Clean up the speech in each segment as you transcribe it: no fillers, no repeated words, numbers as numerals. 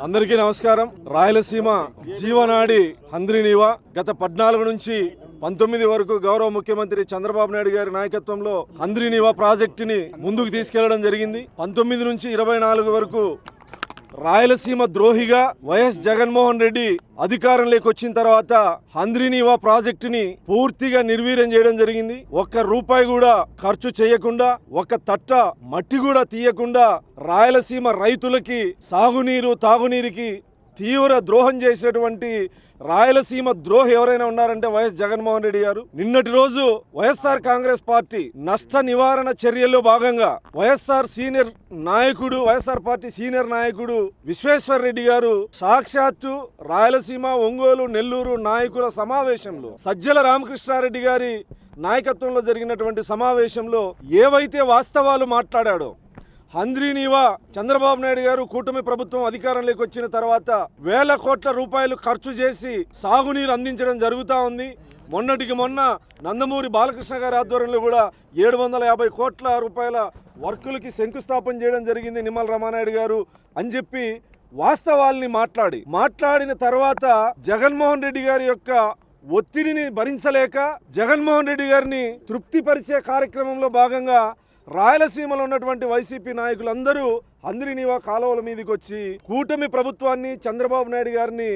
అందరికీ నమస్కారం. రాయలసీమ జీవనాడి హంద్రీనీవా గత 14 నుంచి 19 వరకు గౌరవ ముఖ్యమంత్రి చంద్రబాబు నాయుడు గారి నాయకత్వంలో హంద్రీనీవా ప్రాజెక్టుని ముందుకు తీసుకెళ్లడం జరిగింది. 19 నుంచి 24 వరకు రాయలసీమ ద్రోహిగా వైఎస్ జగన్మోహన్ రెడ్డి అధికారంలోకి వచ్చిన తర్వాత హంద్రీనీవా ప్రాజెక్టుని పూర్తిగా నిర్వీర్యం చేయడం జరిగింది. ఒక్క రూపాయి కూడా ఖర్చు చేయకుండా, ఒక్క తట్ట మట్టి కూడా తీయకుండా రాయలసీమ రైతులకి సాగునీరు తాగునీరుకి తీవ్ర ద్రోహం చేసినటువంటి రాయలసీమ ద్రోహి ఎవరైనా ఉన్నారంటే వైఎస్ జగన్మోహన్ రెడ్డి గారు. నిన్నటి రోజు వైఎస్ఆర్ కాంగ్రెస్ పార్టీ నష్ట నివారణ చర్యల్లో భాగంగా వైఎస్ఆర్ పార్టీ సీనియర్ నాయకుడు విశ్వేశ్వర్ రెడ్డి గారు సాక్షాత్తు రాయలసీమ, ఒంగోలు, నెల్లూరు నాయకుల సమావేశంలో సజ్జల రామకృష్ణారెడ్డి గారి నాయకత్వంలో జరిగినటువంటి సమావేశంలో ఏవైతే వాస్తవాలు మాట్లాడాడో, హంద్రీనీవా చంద్రబాబు నాయుడు గారు కూటమి ప్రభుత్వం అధికారంలోకి వచ్చిన తర్వాత వేల కోట్ల రూపాయలు ఖర్చు చేసి సాగునీరు అందించడం జరుగుతూ ఉంది. మొన్నటికి మొన్న నందమూరి బాలకృష్ణ గారి ఆధ్వర్యంలో కూడా 750 కోట్ల రూపాయల వర్కులకి శంకుస్థాపన చేయడం జరిగింది నిమ్మల రామానాయుడు గారు అని చెప్పి వాస్తవాల్ని మాట్లాడిన తర్వాత జగన్మోహన్ రెడ్డి గారి యొక్క ఒత్తిడిని భరించలేక జగన్మోహన్ రెడ్డి గారిని తృప్తిపరిచే కార్యక్రమంలో భాగంగా రాయలసీమలో ఉన్నటువంటి వైసీపీ నాయకులందరూ హంద్రీనీవా కాలువల మీదకి వచ్చి కూటమి ప్రభుత్వాన్ని, చంద్రబాబు నాయుడు గారిని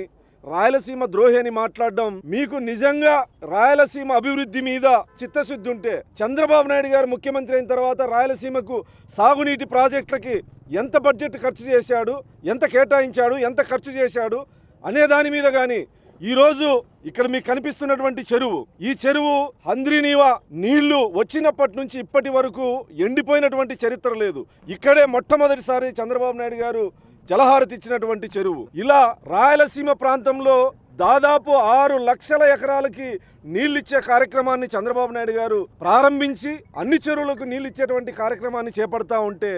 రాయలసీమ ద్రోహి అని మాట్లాడడం, మీకు నిజంగా రాయలసీమ అభివృద్ధి మీద చిత్తశుద్ధి ఉంటే చంద్రబాబు నాయుడు గారు ముఖ్యమంత్రి అయిన తర్వాత రాయలసీమకు సాగునీటి ప్రాజెక్టులకి ఎంత బడ్జెట్ ఖర్చు చేశాడు, ఎంత కేటాయించాడు, ఎంత ఖర్చు చేశాడు అనే దాని మీద కానీ ఈరోజు ఇక్కడ మీకు కనిపిస్తున్నటువంటి చెరువు, ఈ చెరువు హంద్రీనీవా నీళ్లు వచ్చినప్పటి నుంచి ఇప్పటి వరకు ఎండిపోయినటువంటి చరిత్ర లేదు. ఇక్కడే మొట్టమొదటిసారి చంద్రబాబు నాయుడు గారు జలహారతి ఇచ్చినటువంటి చెరువు. ఇలా రాయలసీమ ప్రాంతంలో దాదాపు 6 లక్షల ఎకరాలకి నీళ్ళిచ్చే కార్యక్రమాన్ని చంద్రబాబు నాయుడు గారు ప్రారంభించి అన్ని చెరువులకు నీళ్ళు ఇచ్చేటువంటి కార్యక్రమాన్ని చేపడతా ఉంటే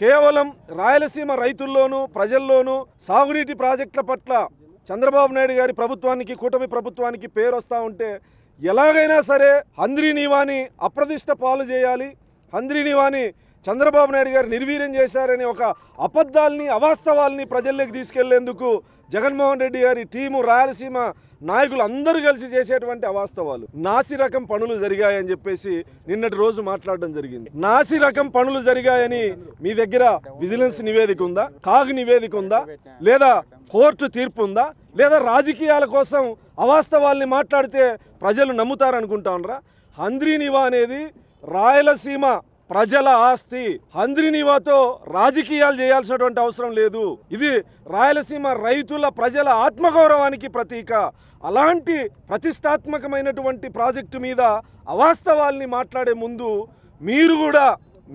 కేవలం రాయలసీమ రైతుల్లోనూ ప్రజల్లోనూ సాగునీటి ప్రాజెక్టుల పట్ల చంద్రబాబు నాయుడు గారి ప్రభుత్వానికి, కూటమి ప్రభుత్వానికి పేరు వస్తూ ఉంటే ఎలాగైనా సరే హంద్రీనీవాని అప్రతిష్ట పాలు చేయాలి, హంద్రీనీవాని చంద్రబాబు నాయుడు గారు నిర్వీర్యం చేశారని ఒక అబద్ధాలని, అవాస్తవాల్ని ప్రజల్లోకి తీసుకెళ్లేందుకు జగన్మోహన్ రెడ్డి గారి టీము, రాయలసీమ నాయకులు అందరూ కలిసి చేసేటువంటి అవాస్తవాలు, నాసి రకం పనులు జరిగాయని చెప్పేసి నిన్నటి రోజు మాట్లాడడం జరిగింది. నాసి రకం పనులు జరిగాయని మీ దగ్గర విజిలెన్స్ నివేదిక ఉందా, కాగ్ నివేదిక ఉందా, లేదా కోర్టు తీర్పు ఉందా, లేదా రాజకీయాల కోసం అవాస్తవాల్ని మాట్లాడితే ప్రజలు నమ్ముతారనుకుంటా ఉన్నారా? హంద్రీనీవా అనేది రాయలసీమ ప్రజల ఆస్తి. హంద్రీనీవాతో రాజకీయాలు చేయాల్సినటువంటి అవసరం లేదు. ఇది రాయలసీమ రైతుల, ప్రజల ఆత్మగౌరవానికి ప్రతీక. అలాంటి ప్రతిష్టాత్మకమైనటువంటి ప్రాజెక్టు మీద అవాస్తవాల్ని మాట్లాడే ముందు మీరు కూడా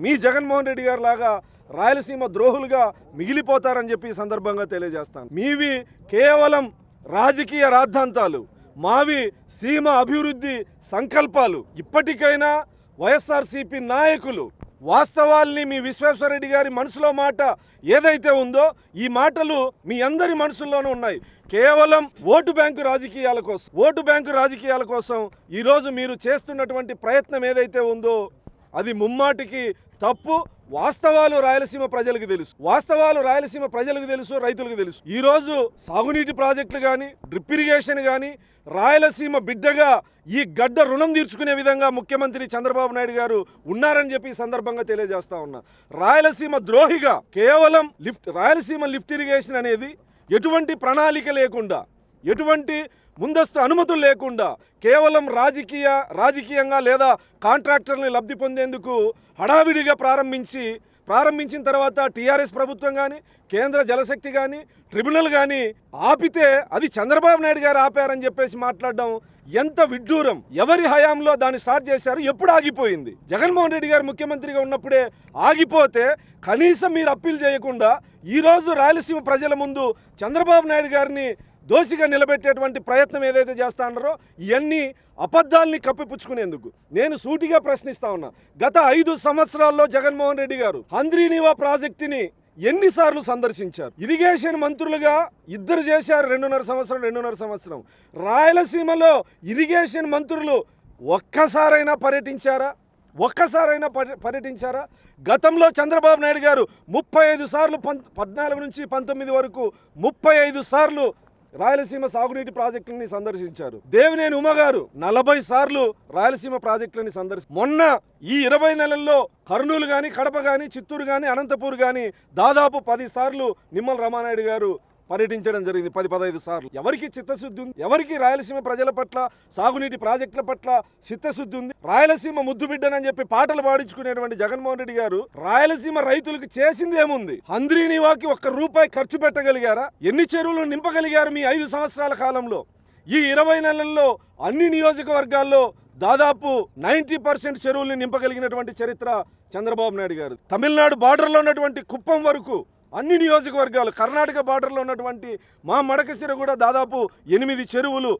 మీ జగన్మోహన్ రెడ్డి గారి లాగా రాయలసీమ ద్రోహులుగా మిగిలిపోతారని చెప్పి ఈ సందర్భంగా తెలియజేస్తాను. మీవి కేవలం రాజకీయ రాద్ధాంతాలు, మావి సీమ అభివృద్ధి సంకల్పాలు. ఇప్పటికైనా వైఎస్ఆర్సీపీ నాయకులు వాస్తవాల్ని, మీ విశ్వేశ్వరరెడ్డి గారి మనసులో మాట ఏదైతే ఉందో ఈ మాటలు మీ అందరి మనసుల్లోనూ ఉన్నాయి. కేవలం ఓటు బ్యాంకు రాజకీయాల కోసం ఈరోజు మీరు చేస్తున్నటువంటి ప్రయత్నం ఏదైతే ఉందో అది ముమ్మాటికి తప్పు. వాస్తవాలు రాయలసీమ ప్రజలకు తెలుసు, రైతులకు తెలుసు. ఈరోజు సాగునీటి ప్రాజెక్టులు కానీ, డ్రిప్ ఇరిగేషన్ కానీ రాయలసీమ బిడ్డగా ఈ గడ్డ రుణం తీర్చుకునే విధంగా ముఖ్యమంత్రి చంద్రబాబు నాయుడు గారు ఉన్నారని చెప్పి ఈ సందర్భంగా తెలియజేస్తా ఉన్నా. రాయలసీమ ద్రోహిగా కేవలం రాయలసీమ లిఫ్ట్ ఇరిగేషన్ అనేది ఎటువంటి ప్రణాళిక లేకుండా, ఎటువంటి ముందస్తు అనుమతులు లేకుండా కేవలం రాజకీయంగా లేదా కాంట్రాక్టర్ని లబ్ధి పొందేందుకు హడావిడిగా ప్రారంభించిన తర్వాత టీఆర్ఎస్ ప్రభుత్వం కానీ, కేంద్ర జలశక్తి కానీ, ట్రిబ్యునల్ కానీ ఆపితే అది చంద్రబాబు నాయుడు గారు ఆపారని చెప్పేసి మాట్లాడడం ఎంత విడ్డూరం. ఎవరి హయాంలో దాన్ని స్టార్ట్ చేశారు, ఎప్పుడు ఆగిపోయింది? జగన్మోహన్ రెడ్డి గారు ముఖ్యమంత్రిగా ఉన్నప్పుడే ఆగిపోతే కనీసం మీరు అప్పీల్ చేయకుండా ఈరోజు రాయలసీమ ప్రజల ముందు చంద్రబాబు నాయుడు గారిని దోషిగా నిలబెట్టేటువంటి ప్రయత్నం ఏదైతే చేస్తా ఉన్నారో ఇవన్నీ అబద్ధాల్ని కప్పిపుచ్చుకునేందుకు నేను సూటిగా ప్రశ్నిస్తా ఉన్నా. గత 5 సంవత్సరాల్లో జగన్మోహన్ రెడ్డి గారు హంద్రీనీవా ప్రాజెక్టుని ఎన్నిసార్లు సందర్శించారు? ఇరిగేషన్ మంత్రులుగా ఇద్దరు చేశారు 2.5 సంవత్సరం. రాయలసీమలో ఇరిగేషన్ మంత్రులు ఒక్కసారైనా పర్యటించారా? ఒక్కసారైనా పర్యటించారా? గతంలో చంద్రబాబు నాయుడు గారు 35 సార్లు 14 నుంచి 19 వరకు 35 సార్లు రాయలసీమ సాగునీటి ప్రాజెక్టులని సందర్శించారు. దేవినేని ఉమ గారు 40 సార్లు రాయలసీమ ప్రాజెక్టులని మొన్న ఈ 20 నెలల్లో కర్నూలు కానీ, కడప కానీ, చిత్తూరు కానీ, అనంతపూర్ కానీ దాదాపు 10 సార్లు నిమ్మల రామానాయుడు గారు పర్యటించడం జరిగింది. 10-15 సార్లు. ఎవరికి చిత్తశుద్ధి ఉంది? ఎవరికి రాయలసీమ ప్రజల పట్ల, సాగునీటి ప్రాజెక్టుల పట్ల చిత్తశుద్ధి ఉంది? రాయలసీమ ముద్దు బిడ్డనని చెప్పి పాటలు పాడించుకునేటువంటి జగన్మోహన్ రెడ్డి గారు రాయలసీమ రైతులకు చేసింది ఏముంది? హంద్రీనీవాకి ₹1 ఖర్చు పెట్టగలిగారా? ఎన్ని చెరువులు నింపగలిగారు మీ 5 సంవత్సరాల కాలంలో? ఈ 20 నెలల్లో అన్ని నియోజకవర్గాల్లో దాదాపు 90% చెరువుల్ని నింపగలిగినటువంటి చరిత్ర చంద్రబాబు నాయుడు గారు. తమిళనాడు బార్డర్లో ఉన్నటువంటి కుప్పం వరకు అన్ని నియోజకవర్గాలు, కర్ణాటక బార్డర్లో ఉన్నటువంటి మా మడకశిర కూడా దాదాపు 8 చెరువులు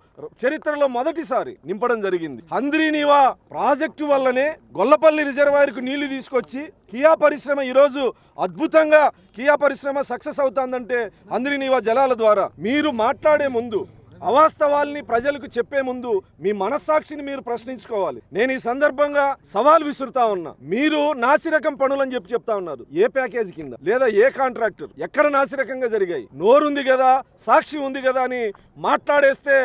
చరిత్రలో మొదటిసారి నింపడం జరిగింది. హంద్రీనీవా ప్రాజెక్టు వల్లనే గొల్లపల్లి రిజర్వాయర్కు నీళ్లు తీసుకొచ్చి కియా పరిశ్రమ ఈరోజు అద్భుతంగా కియా పరిశ్రమ సక్సెస్ అవుతుందంటే హంద్రీనీవా జలాల ద్వారా. మీరు మాట్లాడే ముందు, అవాస్తవాల్ని ప్రజలకు చెప్పే ముందు మీ మనస్సాక్షిని మీరు ప్రశ్నించుకోవాలి. నేను ఈ సందర్భంగా సవాల్ విసురుతా ఉన్నా. మీరు నాసిరకం పనులని చెప్తా ఉన్నారు. ఏ ప్యాకేజీ కింద లేదా ఏ కాంట్రాక్టర్ ఎక్కడ నాసిరకంగా జరిగాయి? నోరుంది కదా, సాక్షి ఉంది కదా అని మాట్లాడేస్తే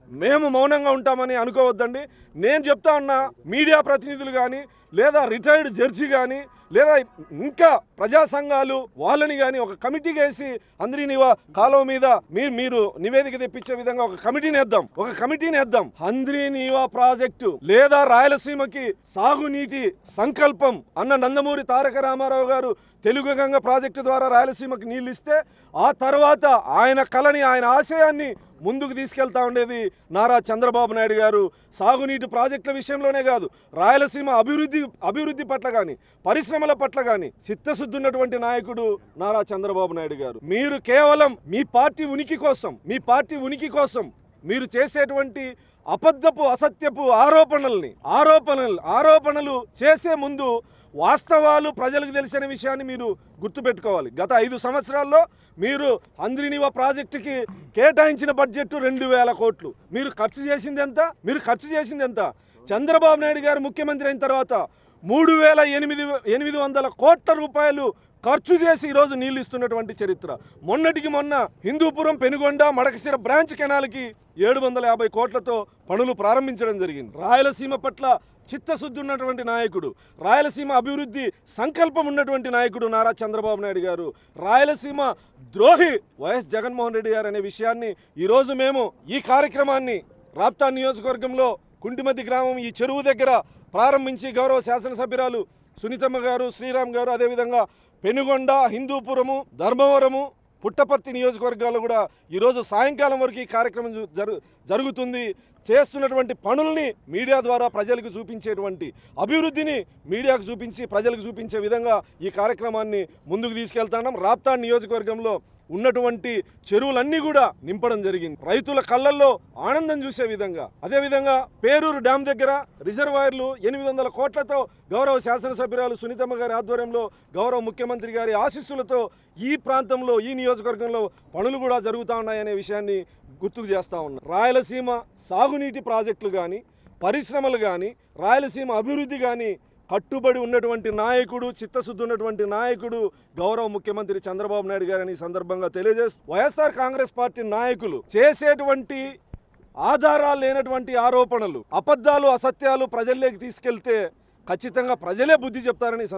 మేము మౌనంగా ఉంటామని అనుకోవద్దండి. నేను చెప్తా ఉన్నా, మీడియా ప్రతినిధులు కానీ లేదా రిటైర్డ్ జడ్జి కానీ లేదా ఇంకా ప్రజా సంఘాలు వాళ్ళని కానీ ఒక కమిటీకి వేసి హంద్రీనీవా కాలువ మీద మీరు నివేదిక తెప్పించే విధంగా ఒక కమిటీని వేద్దాం. హంద్రీనీవా ప్రాజెక్టు లేదా రాయలసీమకి సాగునీటి సంకల్పం అన్న నందమూరి తారక రామారావు గారు తెలుగు గంగ ప్రాజెక్టు ద్వారా రాయలసీమకి నీళ్ళు ఇస్తే ఆ తర్వాత ఆయన కళని, ఆయన ఆశయాన్ని ముందుకు తీసుకెళ్తా ఉండేది నారా చంద్రబాబు నాయుడు గారు. సాగునీటి ప్రాజెక్టుల విషయంలోనే కాదు, రాయలసీమ అభివృద్ధి పట్ల కానీ, పరిశ్రమల పట్ల కానీ చిత్తశుద్ధి ఉన్నటువంటి నాయకుడు నారా చంద్రబాబు నాయుడు గారు. మీరు కేవలం మీ పార్టీ ఉనికి కోసం మీరు చేసేటువంటి అబద్ధపు, అసత్యపు ఆరోపణలు చేసే ముందు వాస్తవాలు ప్రజలకు తెలిసిన విషయాన్ని మీరు గుర్తుపెట్టుకోవాలి. గత 5 సంవత్సరాల్లో మీరు హంద్రీనీవా ప్రాజెక్టుకి కేటాయించిన బడ్జెట్ 2000 కోట్లు. మీరు ఖర్చు చేసింది ఎంత? చంద్రబాబు నాయుడు గారు ముఖ్యమంత్రి అయిన తర్వాత 3800 కోట్ల రూపాయలు ఖర్చు చేసి ఈరోజు నీళ్లు ఇస్తున్నటువంటి చరిత్ర. మొన్నటికి మొన్న హిందూపురం, పెనుగొండ, మడకశిర బ్రాంచ్ కెనాల్కి 750 కోట్లతో పనులు ప్రారంభించడం జరిగింది. రాయలసీమ పట్ల చిత్తశుద్ధి ఉన్నటువంటి నాయకుడు, రాయలసీమ అభివృద్ధి సంకల్పం ఉన్నటువంటి నాయకుడు నారా చంద్రబాబు నాయుడు గారు. రాయలసీమ ద్రోహి వైఎస్ జగన్మోహన్ రెడ్డి గారు అనే విషయాన్ని ఈరోజు మేము ఈ కార్యక్రమాన్ని రాప్తా నియోజకవర్గంలో కుంటిమద్ది గ్రామం ఈ చెరువు దగ్గర ప్రారంభించి గౌరవ శాసనసభ్యురాలు సునీతమ్మ గారు, శ్రీరామ్ గారు, అదేవిధంగా పెనుగొండ, హిందూపురము, ధర్మవరము, పుట్టపర్తి నియోజకవర్గాల్లో కూడా ఈరోజు సాయంకాలం వరకు ఈ కార్యక్రమం జరుగుతుంది. చేస్తున్నటువంటి పనుల్ని మీడియా ద్వారా ప్రజలకు చూపించేటువంటి, అభివృద్ధిని మీడియాకు చూపించి ప్రజలకు చూపించే విధంగా ఈ కార్యక్రమాన్ని ముందుకు తీసుకెళ్తున్నాం. రాప్తా నియోజకవర్గంలో ఉన్నటువంటి చెరువులన్నీ కూడా నింపడం జరిగింది. రైతుల కళ్ళల్లో ఆనందం చూసే విధంగా, అదేవిధంగా పేరూరు డ్యామ్ దగ్గర రిజర్వాయర్లు 800 కోట్లతో గౌరవ శాసనసభ్యురాలు సునీతమ్మ గారి ఆధ్వర్యంలో, గౌరవ ముఖ్యమంత్రి గారి ఆశీస్సులతో ఈ ప్రాంతంలో, ఈ నియోజకవర్గంలో పనులు కూడా జరుగుతూ ఉన్నాయనే విషయాన్ని గుర్తుకు చేస్తూ ఉన్నా. రాయలసీమ సాగునీటి ప్రాజెక్టులు కానీ, పరిశ్రమలు కానీ, రాయలసీమ అభివృద్ధి కానీ కట్టుబడి ఉన్నటువంటి నాయకుడు, చిత్తశుద్ధి ఉన్నటువంటి నాయకుడు గౌరవ ముఖ్యమంత్రి చంద్రబాబు నాయుడు గారని సందర్భంగా తెలియజేస్తూ, వైఎస్ఆర్ కాంగ్రెస్ పార్టీ నాయకులు చేసేటువంటి ఆధారాలు లేనటువంటి ఆరోపణలు, అబద్ధాలు, అసత్యాలు ప్రజల్లోకి తీసుకెళ్తే ఖచ్చితంగా ప్రజలే బుద్ధి చెప్తారని